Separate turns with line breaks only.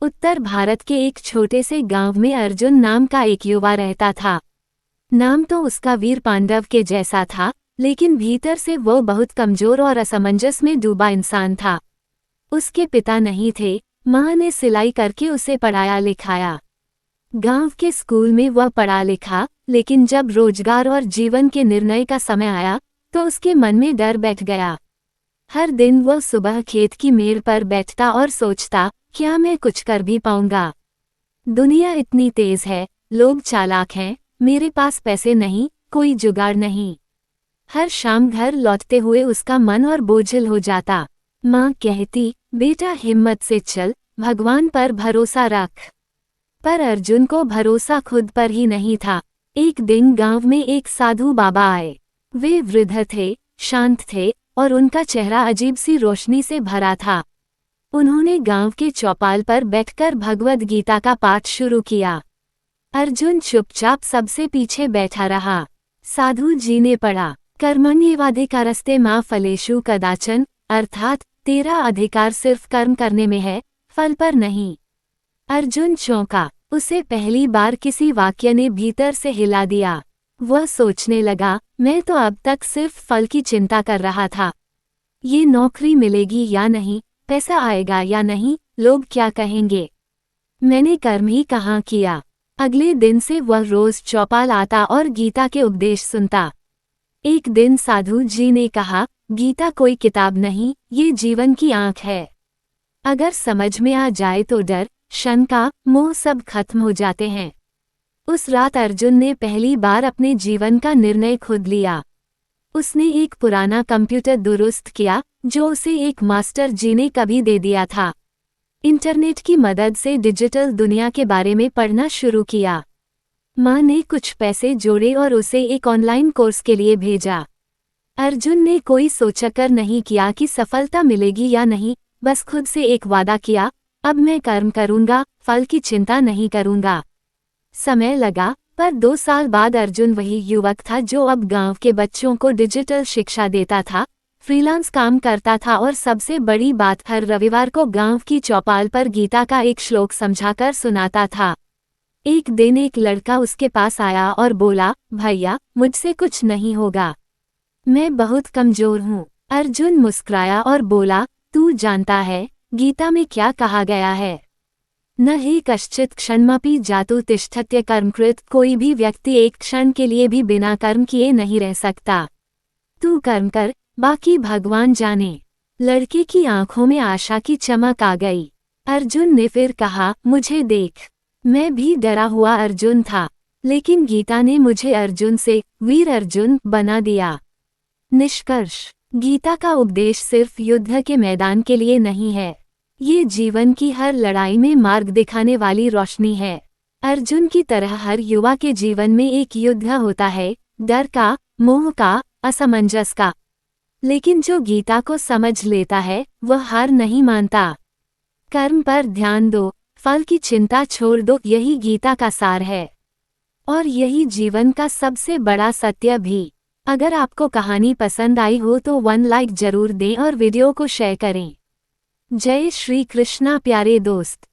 उत्तर भारत के एक छोटे से गांव में अर्जुन नाम का एक युवा रहता था। नाम तो उसका वीर पांडव के जैसा था, लेकिन भीतर से वो बहुत कमजोर और असमंजस में डूबा इंसान था। उसके पिता नहीं थे, माँ ने सिलाई करके उसे पढ़ाया लिखाया। गांव के स्कूल में वह पढ़ा लिखा, लेकिन जब रोजगार और जीवन के निर्णय का समय आया तो उसके मन में डर बैठ गया। हर दिन वह सुबह खेत की मेड़ पर बैठता और सोचता, क्या मैं कुछ कर भी पाऊंगा? दुनिया इतनी तेज है, लोग चालाक हैं, मेरे पास पैसे नहीं, कोई जुगाड़ नहीं। हर शाम घर लौटते हुए उसका मन और बोझिल हो जाता। माँ कहती, बेटा हिम्मत से चल, भगवान पर भरोसा रख। पर अर्जुन को भरोसा खुद पर ही नहीं था। एक दिन गांव में एक साधु बाबा आए। वे वृद्ध थे, शांत थे और उनका चेहरा अजीब सी रोशनी से भरा था। उन्होंने गांव के चौपाल पर बैठकर भगवद गीता का पाठ शुरू किया। अर्जुन चुपचाप सबसे पीछे बैठा रहा। साधु जी ने पढ़ा, कर्मण्येवाधिकारस्ते मा फलेषु कदाचन, अर्थात तेरा अधिकार सिर्फ कर्म करने में है, फल पर नहीं। अर्जुन चौंका। उसे पहली बार किसी वाक्य ने भीतर से हिला दिया। वह सोचने लगा, मैं तो अब तक सिर्फ फल की चिंता कर रहा था। ये नौकरी मिलेगी या नहीं, पैसा आएगा या नहीं, लोग क्या कहेंगे? मैंने कर्म ही कहाँ किया। अगले दिन से वह रोज चौपाल आता और गीता के उपदेश सुनता। एक दिन साधु जी ने कहा, गीता कोई किताब नहीं, ये जीवन की आँख है। अगर समझ में आ जाए तो डर, शंका, मोह सब खत्म हो जाते हैं। उस रात अर्जुन ने पहली बार अपने जीवन का निर्णय खुद लिया। उसने एक पुराना कंप्यूटर दुरुस्त किया, जो उसे एक मास्टर जी ने कभी दे दिया था। इंटरनेट की मदद से डिजिटल दुनिया के बारे में पढ़ना शुरू किया। माँ ने कुछ पैसे जोड़े और उसे एक ऑनलाइन कोर्स के लिए भेजा। अर्जुन ने कोई सोचकर नहीं किया कि सफलता मिलेगी या नहीं, बस खुद से एक वादा किया, अब मैं कर्म करूंगा, फल की चिंता नहीं करूंगा। समय लगा, पर 2 साल बाद अर्जुन वही युवक था जो अब गांव के बच्चों को डिजिटल शिक्षा देता था, फ्रीलांस काम करता था और सबसे बड़ी बात, हर रविवार को गांव की चौपाल पर गीता का एक श्लोक समझाकर सुनाता था। एक दिन एक लड़का उसके पास आया और बोला, भैया मुझसे कुछ नहीं होगा, मैं बहुत कमजोर हूँ। अर्जुन मुस्कुराया और बोला, तू जानता है गीता में क्या कहा गया है? न हि कश्चित् क्षणमपि जातु तिष्ठत्य कर्मकृत, कोई भी व्यक्ति एक क्षण के लिए भी बिना कर्म किए नहीं रह सकता। तू कर्म कर, बाकी भगवान जाने। लड़के की आंखों में आशा की चमक आ गई। अर्जुन ने फिर कहा, मुझे देख, मैं भी डरा हुआ अर्जुन था, लेकिन गीता ने मुझे अर्जुन से वीर अर्जुन बना दिया। निष्कर्ष, गीता का उपदेश सिर्फ युद्ध के मैदान के लिए नहीं है, ये जीवन की हर लड़ाई में मार्ग दिखाने वाली रोशनी है। अर्जुन की तरह हर युवा के जीवन में एक युद्ध होता है, डर का, मोह का, असमंजस का। लेकिन जो गीता को समझ लेता है, वह हार नहीं मानता। कर्म पर ध्यान दो, फल की चिंता छोड़ दो, यही गीता का सार है। और यही जीवन का सबसे बड़ा सत्य भी। अगर आपको कहानी पसंद आई हो तो 1 लाइक जरूर दें और वीडियो को शेयर करें। जय श्री कृष्णा प्यारे दोस्त।